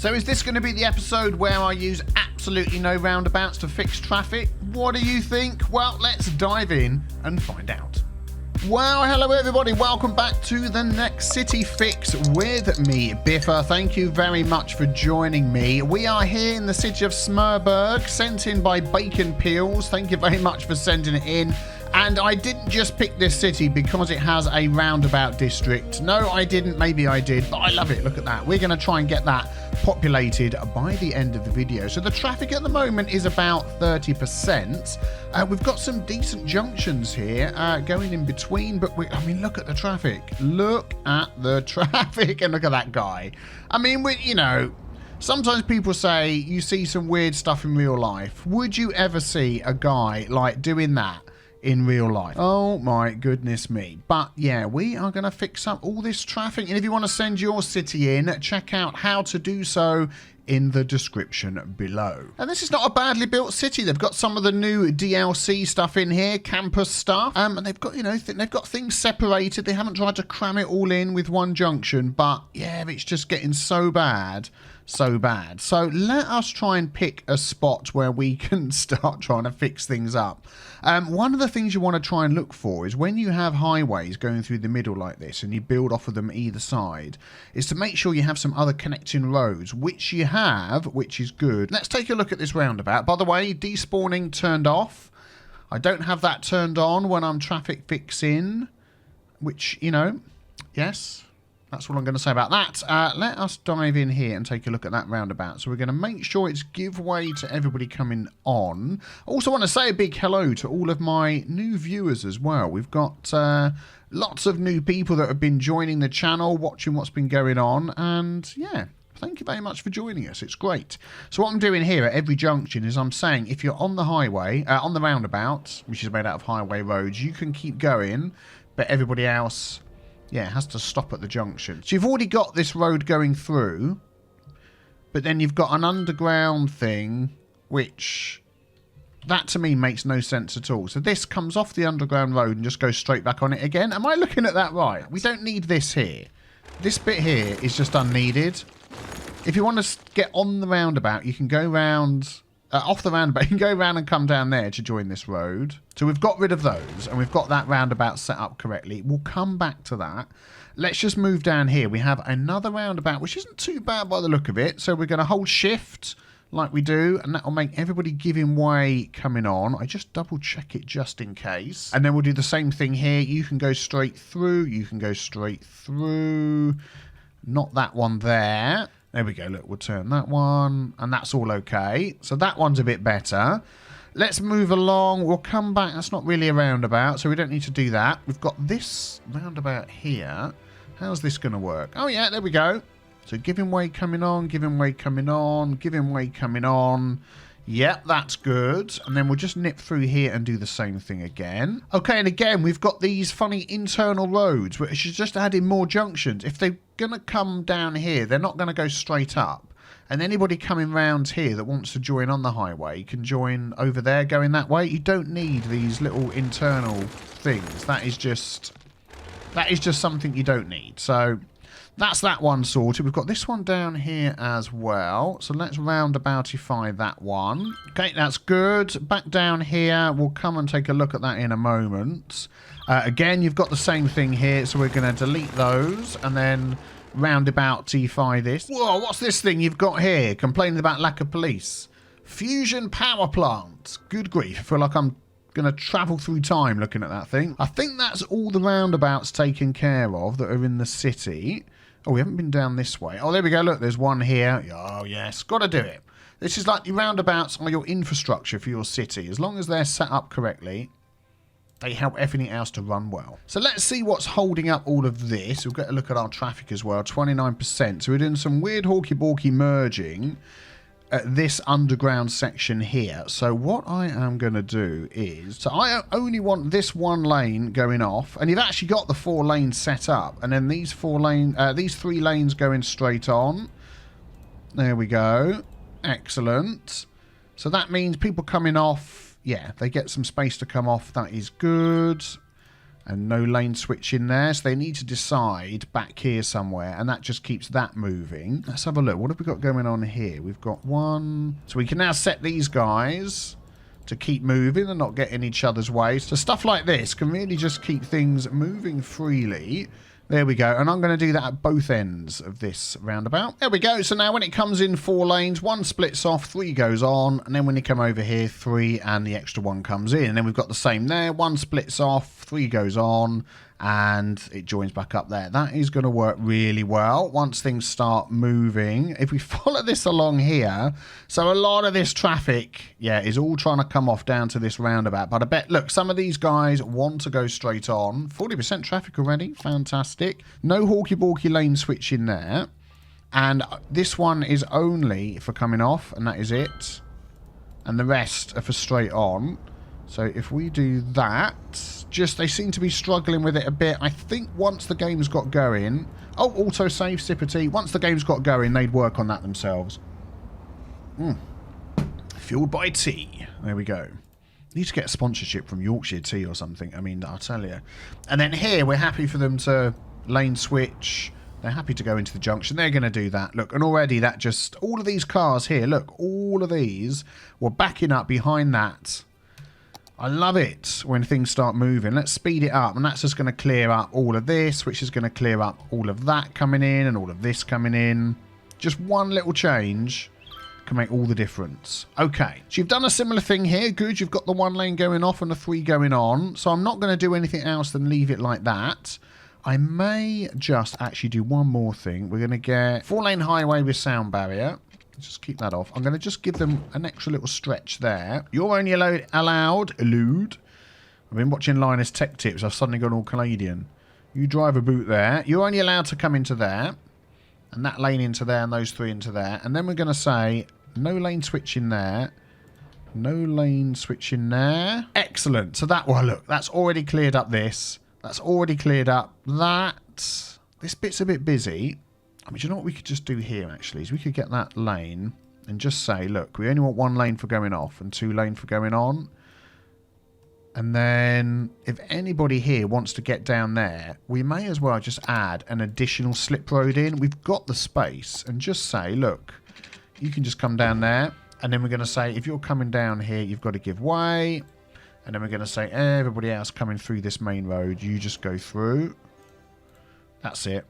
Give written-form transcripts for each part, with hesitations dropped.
So is this going to be the episode where I use absolutely no roundabouts to fix traffic? What do you think? Well, let's dive in and find out. Well, hello everybody, welcome back to the next city fix with me, Biffa. Thank you very much for joining me. We are here in the city of Smørberg, sent in by BaconPieIs. Thank you very much for sending it in. And I didn't just pick this city because it has a roundabout district. No, I didn't. Maybe I did, but I love it. Look at that. We're going to try and get that populated by the end of the video. So the traffic at the moment is about 30%. We've got some decent junctions here going in between, but I mean, look at the traffic. Look at the traffic and look at that guy. I mean, you know, sometimes people say you see some weird stuff in real life. Would you ever see a guy like doing that in real life? Oh my goodness me. But yeah, we are going to fix up all this traffic, and if you want to send your city in, check out how to do so in the description below. And this is not a badly built city. They've got some of the new DLC stuff in here, campus stuff, and they've got, you know, they've got things separated. They haven't tried to cram it all in with one junction, but yeah, it's just getting so bad. So bad. So let us try and pick a spot where we can start trying to fix things up. One of the things you want to try and look for is when you have highways going through the middle like this and you build off of them either side, is to make sure you have some other connecting roads, which you have, which is good. Let's take a look at this roundabout. By the way, despawning turned off. I don't have that turned on when I'm traffic fixing, which, you know, yes. That's all I'm going to say about that. Let us dive in here and take a look at that roundabout. So we're going to make sure it's give way to everybody coming on. I also want to say a big hello to all of my new viewers as well. We've got lots of new people that have been joining the channel, watching what's been going on. And yeah, thank you very much for joining us. It's great. So what I'm doing here at every junction is I'm saying if you're on the highway, on the roundabout, which is made out of highway roads, you can keep going, but everybody else, yeah, it has to stop at the junction. So you've already got this road going through, but then you've got an underground thing, which, that to me makes no sense at all. So this comes off the underground road and just goes straight back on it again. Am I looking at that right? We don't need this here. This bit here is just unneeded. If you want to get on the roundabout, you can go round, off the roundabout, you can go round and come down there to join this road. So we've got rid of those, and we've got that roundabout set up correctly. We'll come back to that. Let's just move down here. We have another roundabout, which isn't too bad by the look of it. So we're going to hold shift like we do, and that will make everybody giving way coming on. I just double check it just in case. And then we'll do the same thing here. You can go straight through. You can go straight through. Not that one there. There we go. Look, we'll turn that one, and that's all okay. So that one's a bit better. Let's move along. We'll come back. That's not really a roundabout, so we don't need to do that. We've got this roundabout here. How's this going to work? Oh, yeah, there we go. So giving way coming on, giving way coming on, giving way coming on. Yep, that's good. And then we'll just nip through here and do the same thing again. Okay, and again, we've got these funny internal roads, which is just adding more junctions. If they're going to come down here, they're not going to go straight up. And anybody coming round here that wants to join on the highway can join over there going that way. You don't need these little internal things. That is just something you don't need. So that's that one sorted. We've got this one down here as well. So let's roundaboutify that one. Okay, that's good. Back down here, we'll come and take a look at that in a moment. Again, you've got the same thing here. So we're going to delete those and then roundaboutify this. Whoa, what's this thing you've got here? Complaining about lack of police. Fusion power plant. Good grief. I feel like I'm going to travel through time looking at that thing. I think that's all the roundabouts taken care of that are in the city. Oh, we haven't been down this way. Oh, there we go. Look, there's one here. Oh, yes. Got to do it. This is like the roundabouts are your infrastructure for your city. As long as they're set up correctly, they help everything else to run well. So let's see what's holding up all of this. We'll get a look at our traffic as well. 29%. So we're doing some weird hawky-balky merging at this underground section here. So what I am going to do is, so I only want this one lane going off, and you've actually got the 4 lanes set up, and then these 3 lanes going straight on. There we go. Excellent. So that means people coming off, yeah, they get some space to come off. That is good. And no lane switch in there. So they need to decide back here somewhere. And that just keeps that moving. Let's have a look. What have we got going on here? We've got one. So we can now set these guys to keep moving and not get in each other's way. So stuff like this can really just keep things moving freely. There we go. And I'm going to do that at both ends of this roundabout. There we go. So now when it comes in 4 lanes, 1 splits off, 3 goes on. And then when you come over here, 3 and the extra 1 comes in. And then we've got the same there. 1 splits off, 3 goes on. And it joins back up there. That is going to work really well once things start moving. If we follow this along here, so a lot of this traffic, yeah, is all trying to come off down to this roundabout. But I bet, look, some of these guys want to go straight on. 40% traffic already. Fantastic. No hawky-balky lane switch in there. And this one is only for coming off, and that is it. And the rest are for straight on. So if we do that, just they seem to be struggling with it a bit. I think once the game's got going... Oh, autosave, sip of tea. Once the game's got going, they'd work on that themselves. Fueled by tea. There we go. Need to get a sponsorship from Yorkshire Tea or something. I mean, I'll tell you. And then here, we're happy for them to lane switch. They're happy to go into the junction. They're going to do that. Look, and already that just... All of these cars here, look, all of these were backing up behind that. I love it when things start moving. Let's speed it up. And that's just going to clear up all of this, which is going to clear up all of that coming in and all of this coming in. Just one little change can make all the difference. Okay, so you've done a similar thing here. Good, you've got the 1 lane going off and the 3 going on. So I'm not going to do anything else than leave it like that. I may just actually do one more thing. We're going to get 4-lane highway with sound barrier. Just keep that off. I'm going to just give them an extra little stretch there. You're only allowed. I've been watching Linus Tech Tips. I've suddenly gone all Canadian. You drive a boot there. You're only allowed to come into there. And that lane into there and those 3 into there. And then we're going to say no lane switch in there. No lane switch in there. Excellent. So that, well, look, that's already cleared up this. That's already cleared up that. This bit's a bit busy. I mean, do you know what we could just do here, actually? Is we could get that lane and just say, look, we only want 1 lane for going off and 2 lane for going on. And then if anybody here wants to get down there, we may as well just add an additional slip road in. We've got the space and just say, look, you can just come down there. And then we're going to say, if you're coming down here, you've got to give way. And then we're going to say, everybody else coming through this main road, you just go through. That's it.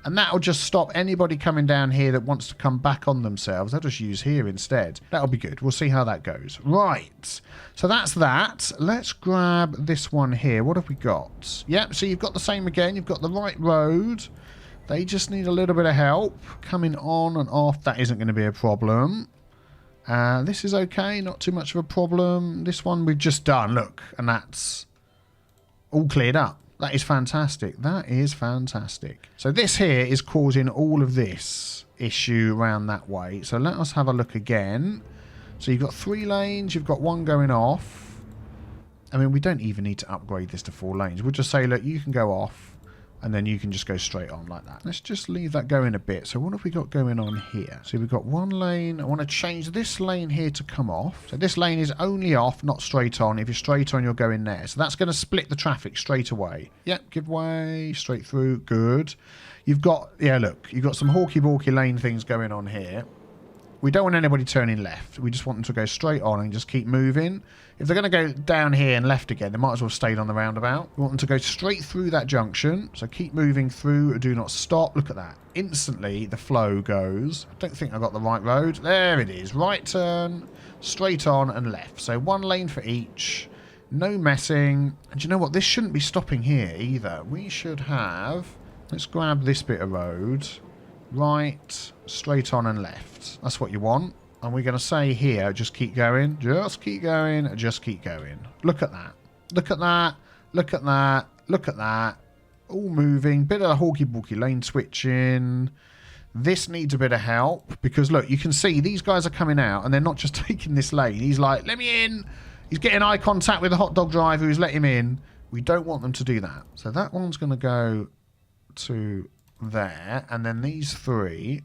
And that'll just stop anybody coming down here that wants to come back on themselves. They'll just use here instead. That'll be good. We'll see how that goes. Right. So that's that. Let's grab this one here. What have we got? Yep, so you've got the same again. You've got the right road. They just need a little bit of help. Coming on and off, that isn't going to be a problem. This is okay. Not too much of a problem. This one we've just done. Look, and that's all cleared up. That is fantastic. That is fantastic. So this here is causing all of this issue around that way. So let us have a look again. So you've got 3 lanes. You've got 1 going off. I mean, we don't even need to upgrade this to 4 lanes. We'll just say, look, you can go off. And then you can just go straight on like that. Let's just leave that going a bit. So what have we got going on here? So we've got 1 lane. I want to change this lane here to come off. So this lane is only off, not straight on. If you're straight on, you're going there. So that's going to split the traffic straight away. Yep, give way, straight through. Good. You've got, yeah, look, you've got some hawky-balky lane things going on here. We don't want anybody turning left. We just want them to go straight on and just keep moving. If they're going to go down here and left again, they might as well stay on the roundabout. We want them to go straight through that junction. So keep moving through. Do not stop. Look at that. Instantly, the flow goes. I don't think I got the right road. There it is. Right turn, straight on and left. So 1 lane for each. No messing. And you know what? This shouldn't be stopping here either. We should have... Let's grab this bit of road. Right, straight on and left. That's what you want. And we're going to say here, just keep going. Just keep going. Just keep going. Look at that. Look at that. Look at that. Look at that. All moving. Bit of hawky-balky lane switching. This needs a bit of help. Because, look, you can see these guys are coming out. And they're not just taking this lane. He's like, let me in. He's getting eye contact with the hot dog driver who's let him in. We don't want them to do that. So that one's going to go to... there, and then these 3.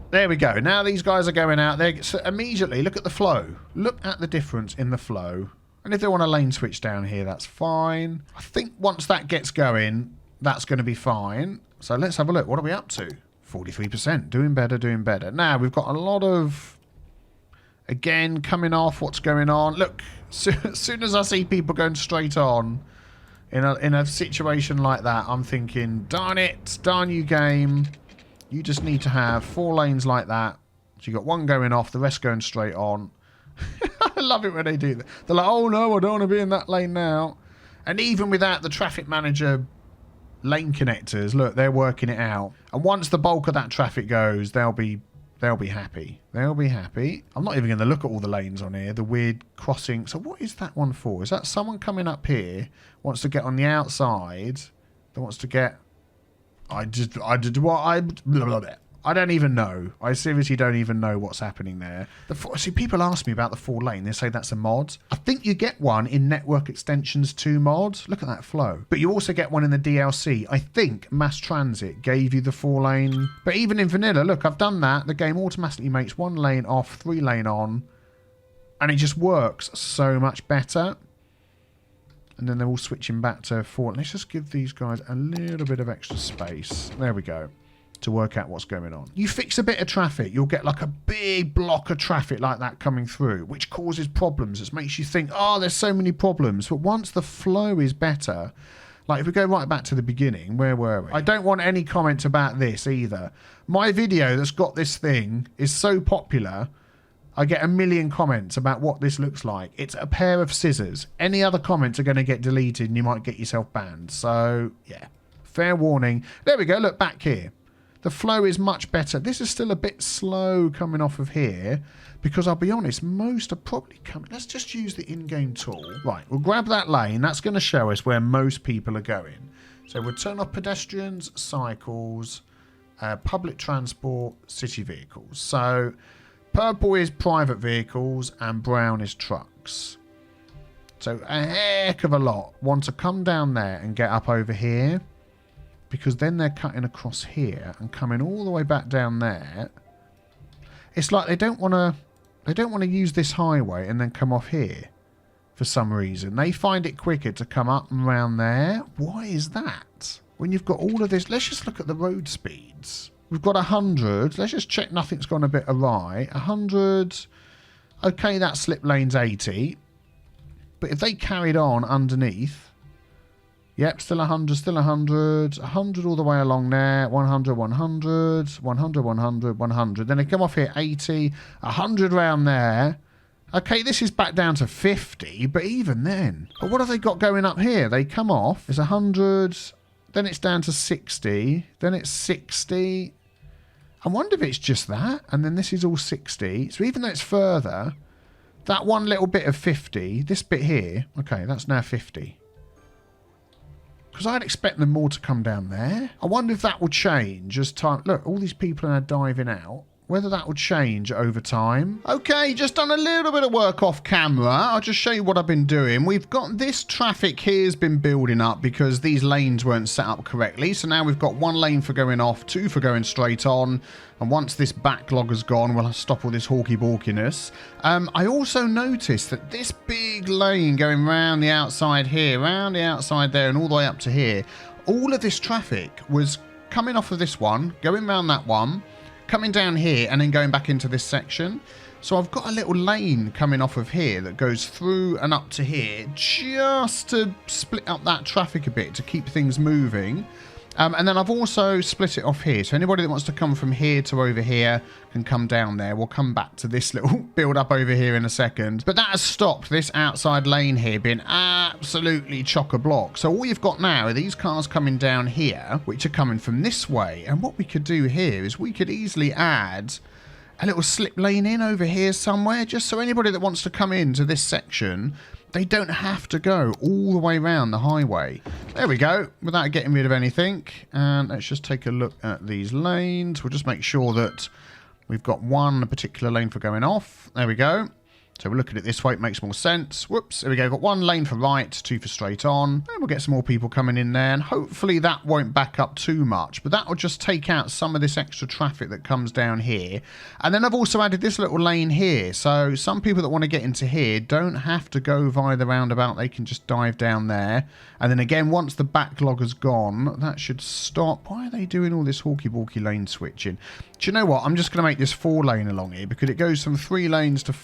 There we go. Now these guys are going out there. So immediately, look at the flow. Look at the difference in the flow. And if they want a lane switch down here, that's fine. I think once that gets going, that's going to be fine. So let's have a look. What are we up to? 43%. Doing better, doing better. Now, we've got a lot of, again, coming off. What's going on? Look, as soon as I see people going straight on in a situation like that, I'm thinking, darn it, darn you game. You just need to have 4 lanes like that. So you've got one going off, the rest going straight on. I love it when they do that. They're like, oh no, I don't want to be in that lane now. And even without the traffic manager lane connectors, look, they're working it out. And once the bulk of that traffic goes, they'll be happy. They'll be happy. I'm not even going to look at all the lanes on here. The weird crossing. So what is that one for? Is that someone coming up here, wants to get on the outside, that wants to get... I don't even know. I seriously don't even know what's happening there. See, people ask me about the 4 lane. They say that's a mod. I think you get one in Network Extensions 2 mod. Look at that flow. But you also get one in the DLC. I think Mass Transit gave you the 4 lane. But even in vanilla, look, I've done that. The game automatically makes 1 lane off, 3 lane on. And it just works so much better. And then they're all switching back to 4. Let's just give these guys a little bit of extra space. There we go. To work out what's going on. You fix a bit of traffic, you'll get like a big block of traffic like that coming through, which causes problems. It makes you think, oh, there's so many problems. But once the flow is better, like if we go right back to the beginning, where were we? I don't want any comments about this either. My video that's got this thing is so popular, I get a million comments about what this looks like. It's a pair of scissors. Any other comments are going to get deleted and you might get yourself banned. So, yeah, fair warning. There we go, look back here. The flow is much better. This is still a bit slow coming off of here because I'll be honest, most are probably coming. Let's just use the in-game tool. Right, we'll grab that lane. That's going to show us where most people are going. So we'll turn off pedestrians, cycles, public transport, city vehicles. So purple is private vehicles and brown is trucks. So a heck of a lot want to come down there and get up over here. Because then they're cutting across here and coming all the way back down there. It's like they don't want to use this highway and then come off here for some reason. They find it quicker to come up and around there. Why is that? When you've got all of this, let's just look at the road speeds. We've got 100. Let's just check nothing's gone a bit awry. 100. Okay, that slip lane's 80. But if they carried on underneath. Yep, still 100, still 100. 100 all the way along there. 100, 100, 100, 100, 100. Then they come off here, 80. 100 round there. Okay, this is back down to 50, but even then. But what have they got going up here? They come off. It's 100. Then it's down to 60. Then it's 60. I wonder if it's just that. And then this is all 60. So even though it's further, that one little bit of 50, this bit here, okay, that's now 50. Because I'd expect them more to come down there. I wonder if that will change as time... Look, all these people are now diving out. Whether that will change over time. Okay, just done a little bit of work off camera. I'll just show you what I've been doing. We've got this traffic here's been building up because these lanes weren't set up correctly. So now we've got 1 lane for going off, 2 for going straight on. And once this backlog has gone, we'll stop all this hawky-balkiness. I also noticed that this big lane going round the outside here, round the outside there, and all the way up to here, all of this traffic was coming off of this one, going round that one, coming down here and then going back into this section. So I've got a little lane coming off of here that goes through and up to here just to split up that traffic a bit to keep things moving. And then I've also split it off here. So anybody that wants to come from here to over here can come down there. We'll come back to this little build up over here in a second. But that has stopped this outside lane here being absolutely chock-a-block. So all you've got now are these cars coming down here, which are coming from this way. And what we could do here is we could easily add a little slip lane in over here somewhere, just so anybody that wants to come into this section, they don't have to go all the way around the highway. There we go, without getting rid of anything. And let's just take a look at these lanes. We'll just make sure that we've got one particular lane for going off. There we go. So we're looking at it this way, it makes more sense. Whoops, there we go. Got 1 lane for right, 2 for straight on. And we'll get some more people coming in there. And hopefully that won't back up too much. But that will just take out some of this extra traffic that comes down here. And then I've also added this little lane here. So some people that want to get into here don't have to go via the roundabout. They can just dive down there. And then again, once the backlog has gone, that should stop. Why are they doing all this hawky-balky lane switching? Do you know what? I'm just going to make this 4 lane along here because it goes from 3 lanes to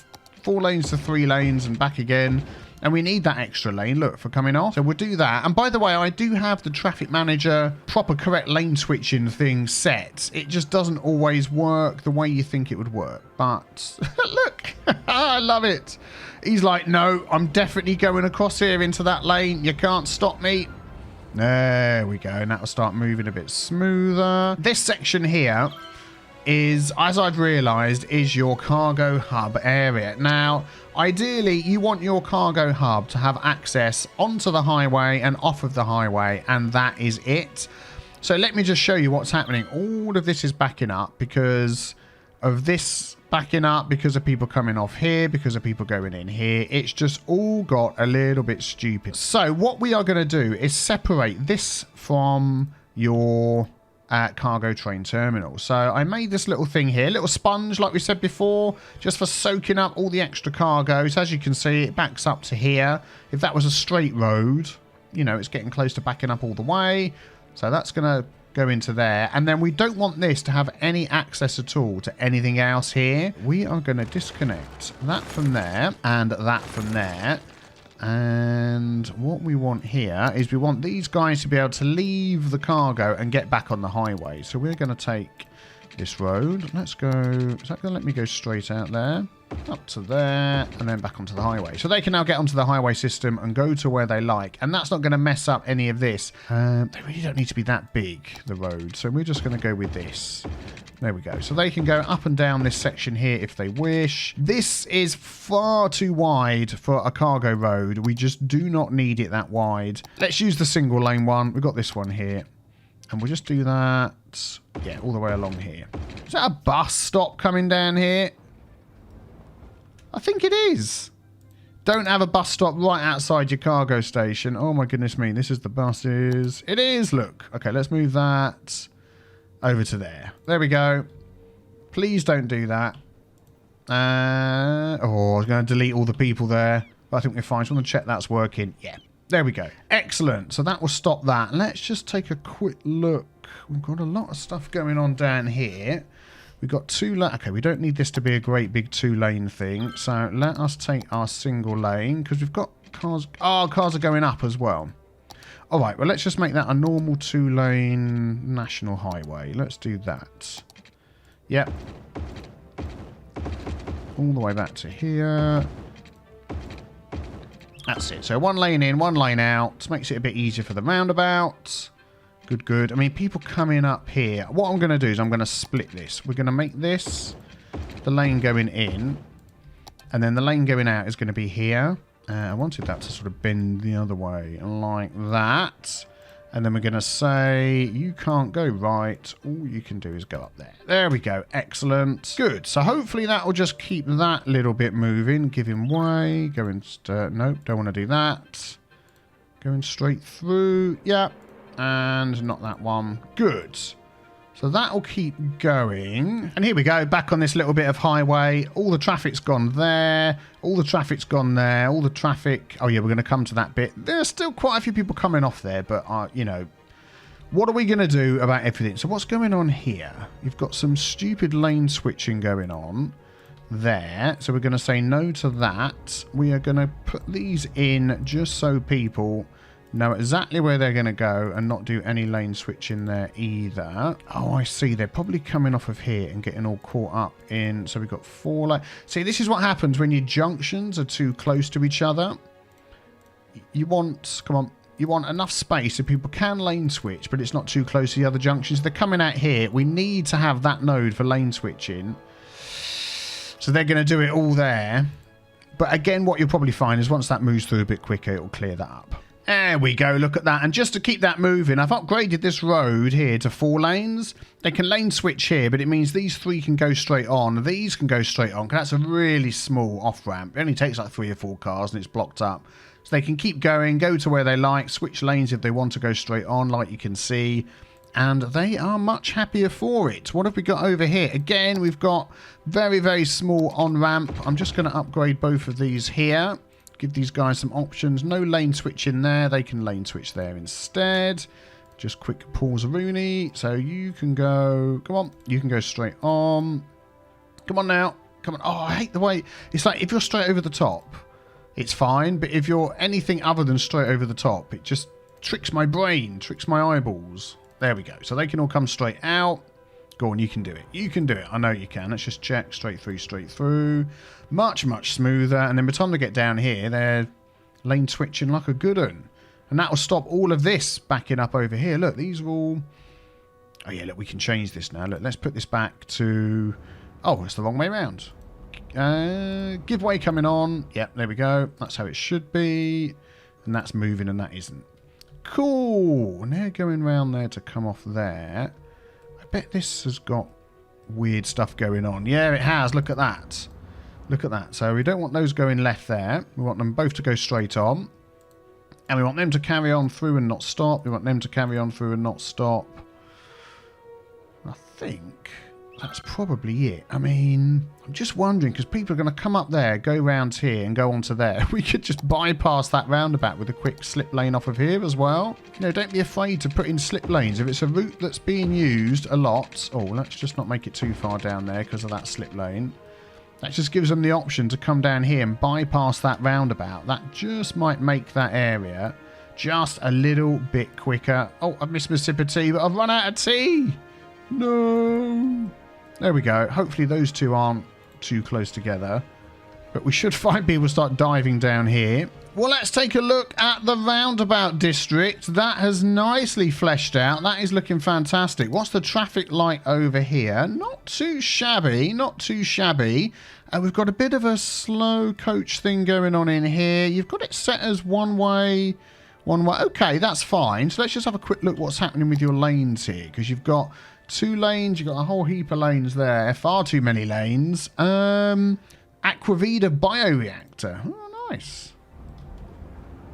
4 lanes to 3 lanes and back again. And we need that extra lane, look, for coming off. So we'll do that. And by the way, I do have the traffic manager proper correct lane switching thing set. It just doesn't always work the way you think it would work. But look, I love it. He's like, no, I'm definitely going across here into that lane. You can't stop me. There we go. And that will start moving a bit smoother. This section here is, as I've realised, is your cargo hub area. Now, ideally, you want your cargo hub to have access onto the highway and off of the highway, and that is it. So let me just show you what's happening. All of this is backing up because of this backing up, because of people coming off here, because of people going in here. It's just all got a little bit stupid. So what we are going to do is separate this from your cargo train terminal. So I made this little thing here, little sponge like we said before, just for soaking up all the extra cargo. So as you can see, it backs up to here. If that was a straight road, you know, it's getting close to backing up all the way. So that's going to go into there. And then we don't want this to have any access at all to anything else here. We are going to disconnect that from there and that from there. And what we want here is we want these guys to be able to leave the cargo and get back on the highway. So we're going to take this road. Let's go. Is that going to let me go straight out there? Up to there and then back onto the highway. So they can now get onto the highway system and go to where they like. And that's not going to mess up any of this. They really don't need to be that big, the road. So we're just going to go with this. There we go. So they can go up and down this section here if they wish. This is far too wide for a cargo road. We just do not need it that wide. Let's use the single lane one. We've got this one here. And we'll just do that. Yeah, all the way along here. Is that a bus stop coming down here? I think it is. Don't have a bus stop right outside your cargo station. Oh my goodness me. This is the buses. It is. Look. Okay, let's move that over to there. There we go. Please don't do that. Oh, I was going to delete all the people there. But I think we're fine. Just want to check that's working. Yeah. There we go. Excellent. So that will stop that. Let's just take a quick look. We've got a lot of stuff going on down here. We've got 2 lane. Okay, we don't need this to be a great big 2-lane thing. So let us take our single lane because we've got cars. Oh, cars are going up as well. All right, well, let's just make that a normal 2-lane national highway. Let's do that. Yep. All the way back to here. That's it. So 1 lane in, 1 lane out. Makes it a bit easier for the roundabout. Good, good. I mean, people coming up here. What I'm going to do is I'm going to split this. We're going to make this the lane going in. And then the lane going out is going to be here. I wanted that to sort of bend the other way like that. And then we're going to say, you can't go right. All you can do is go up there. There we go. Excellent. Good. So hopefully that will just keep that little bit moving. Giving way. Going... nope, don't want to do that. Going straight through. Yep. And not that one. Good. So that'll keep going. And here we go. Back on this little bit of highway. All the traffic's gone there. All the traffic's gone there. All the traffic... Oh, yeah, we're going to come to that bit. There's still quite a few people coming off there. But, you know, what are we going to do about everything? So what's going on here? You've got some stupid lane switching going on there. So we're going to say no to that. We are going to put these in just so people know exactly where they're going to go and not do any lane switching there either. Oh, I see. They're probably coming off of here and getting all caught up in... So we've got 4 lanes. See, this is what happens when your junctions are too close to each other. You want... Come on. You want enough space so people can lane switch, but it's not too close to the other junctions. They're coming out here. We need to have that node for lane switching. So they're going to do it all there. But again, what you'll probably find is once that moves through a bit quicker, it'll clear that up. There we go, look at that. And just to keep that moving, I've upgraded this road here to 4 lanes. They can lane switch here, but it means these 3 can go straight on. These can go straight on, because that's a really small off-ramp. It only takes like 3 or 4 cars and it's blocked up. So they can keep going, go to where they like, switch lanes if they want to go straight on, like you can see. And they are much happier for it. What have we got over here? Again, we've got very, very small on-ramp. I'm just going to upgrade both of these here. Give these guys some options. No lane switch in there. They can lane switch there instead. Just quick pause Rooney. So you can go... Come on. You can go straight on. Come on now. Come on. Oh, I hate the way... It's like if you're straight over the top, it's fine. But if you're anything other than straight over the top, it just tricks my brain, tricks my eyeballs. There we go. So they can all come straight out. Go on, you can do it. You can do it. I know you can. Let's just check. Straight through, straight through. Much, much smoother. And then by the time they get down here, they're lane switching like a good one. And that will stop all of this backing up over here. Look, these are all... Oh, yeah, look, we can change this now. Look, let's put this back to... Oh, it's the wrong way around. Giveaway coming on. Yep, there we go. That's how it should be. And that's moving and that isn't. Cool. And they're going round there to come off there. I bet this has got weird stuff going on. Yeah, it has. Look at that. Look at that. So we don't want those going left there. We want them both to go straight on. And we want them to carry on through and not stop. We want them to carry on through and not stop. I think that's probably it. I mean, I'm just wondering, because people are going to come up there, go round here and go onto there. We could just bypass that roundabout with a quick slip lane off of here as well. You know, don't be afraid to put in slip lanes. If it's a route that's being used a lot... Oh, let's just not make it too far down there because of that slip lane. That just gives them the option to come down here and bypass that roundabout. That just might make that area just a little bit quicker. Oh, I've missed my sip of tea, but I've run out of tea. No. There we go. Hopefully those two aren't too close together. But we should find people start diving down here. Well, let's take a look at the roundabout district. That has nicely fleshed out. That is looking fantastic. What's the traffic like over here? Not too shabby. Not too shabby. We've got a bit of a slow coach thing going on in here. You've got it set as one way. Okay, that's fine. So let's just have a quick look what's happening with your lanes here. Because you've got 2 lanes. You've got a whole heap of lanes there. Far too many lanes. Aquavida bioreactor. Oh, nice.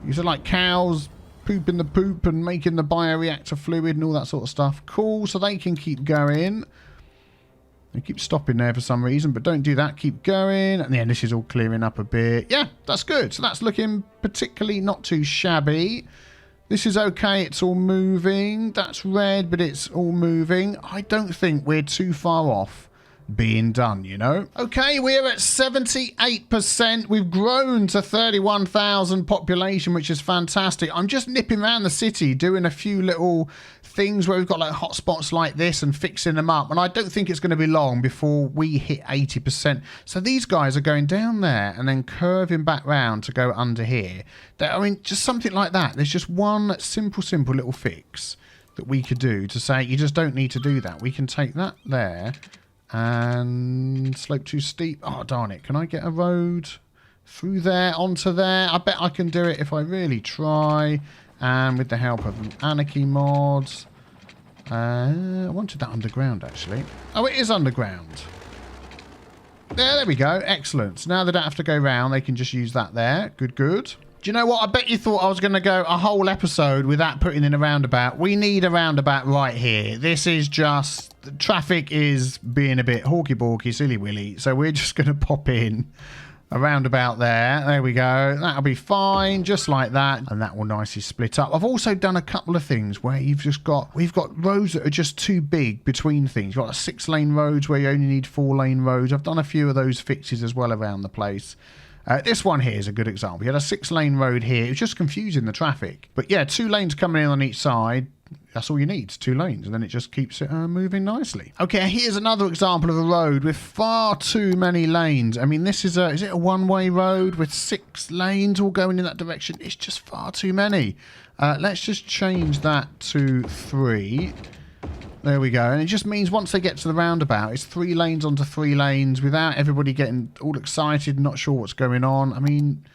These are like cows pooping the poop and making the bioreactor fluid and all that sort of stuff. Cool, so they can keep going. They keep stopping there for some reason, but don't do that. Keep going. And then this is all clearing up a bit. Yeah, that's good. So that's looking particularly not too shabby. This is okay. It's all moving. That's red, but it's all moving. I don't think we're too far off being done, you know. Okay, we're at 78%. We've grown to 31,000 population, which is fantastic. I'm just nipping around the city doing a few little things where we've got like hotspots like this and fixing them up, and I don't think it's going to be long before we hit 80%. So these guys are going down there and then curving back round to go under here. I mean, just something like that. There's just one simple little fix that we could do to say you just don't need to do that. We can take that there and slope too steep. Oh, darn it. Can I get a road through there, onto there? I bet I can do it if I really try. And with the help of an Anarchy mods. I wanted that underground, actually. Oh, it is underground. There we go. Excellent. So now they don't have to go round. They can just use that there. Good, good. Do you know what? I bet you thought I was going to go a whole episode without putting in a roundabout. We need a roundabout right here. This is just... The traffic is being a bit hawky-balky, silly-willy. So we're just going to pop in a roundabout there. There we go. That'll be fine, just like that. And that will nicely split up. I've also done a couple of things where you've just got... We've got roads that are just too big between things. You've got 6-lane roads where you only need 4-lane roads. I've done a few of those fixes as well around the place. This one here is a good example. You had a 6-lane road here. It was just confusing the traffic. But yeah, 2 lanes coming in on each side. That's all you need, 2 lanes. And then it just keeps it moving nicely. Okay, here's another example of a road with far too many lanes. I mean, this is is it a one-way road with 6 lanes all going in that direction? It's just far too many. Let's just change that to 3. There we go. And it just means once they get to the roundabout, it's 3 lanes onto 3 lanes without everybody getting all excited and not sure what's going on. I mean,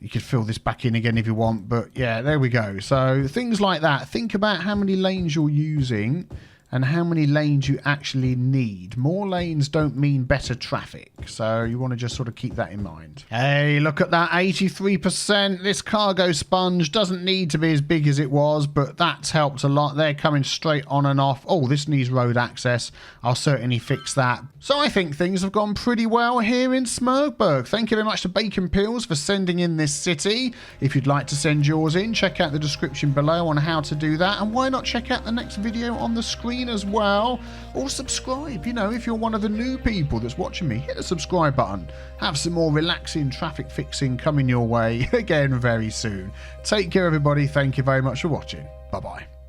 You could fill this back in again if you want, but yeah, there we go. So things like that. Think about how many lanes you're using and how many lanes you actually need. More lanes don't mean better traffic, so you want to just sort of keep that in mind. Hey, look at that, 83%. This cargo sponge doesn't need to be as big as it was, but that's helped a lot. They're coming straight on and off. Oh, this needs road access. I'll certainly fix that. So I think things have gone pretty well here in Smørgberg. Thank you very much to BaconPieIs for sending in this city. If you'd like to send yours in, check out the description below on how to do that, and why not check out the next video on the screen as well, or subscribe. You know, if you're one of the new people that's watching me, hit the subscribe button. Have some more relaxing traffic fixing coming your way again very soon. Take care, everybody. Thank you very much for watching. Bye bye.